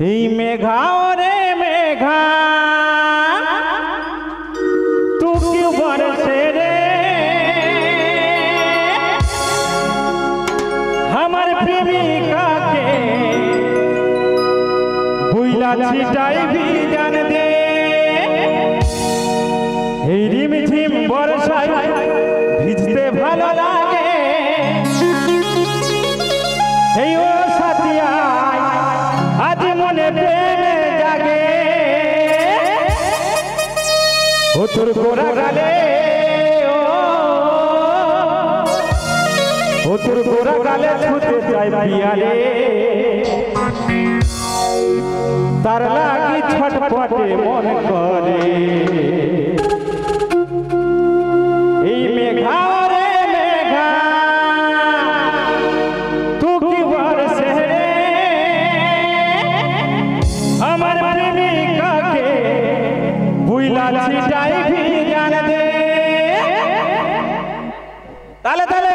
এই মেঘা রে মেঘা तू क्यों बरसे रे हमार प्रेमिका के बुइला छिटाई भी जान दे এই রিম ঝিম বর্ষায় ভিজতে ভালো লাগে এই ও সাথিয়া আজ মনে প্রেম জাগে ও তোর গোরা গালে ও তোর গোরা গালে ছুতে চাই পিয়ারে তার লাগি ছটপটে মন করে এই মেঘা রে মেঘা तू की बरसे रे हमार प्रेमिका के बुइला छिटाई भी जान दे ताले ताले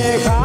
मेघा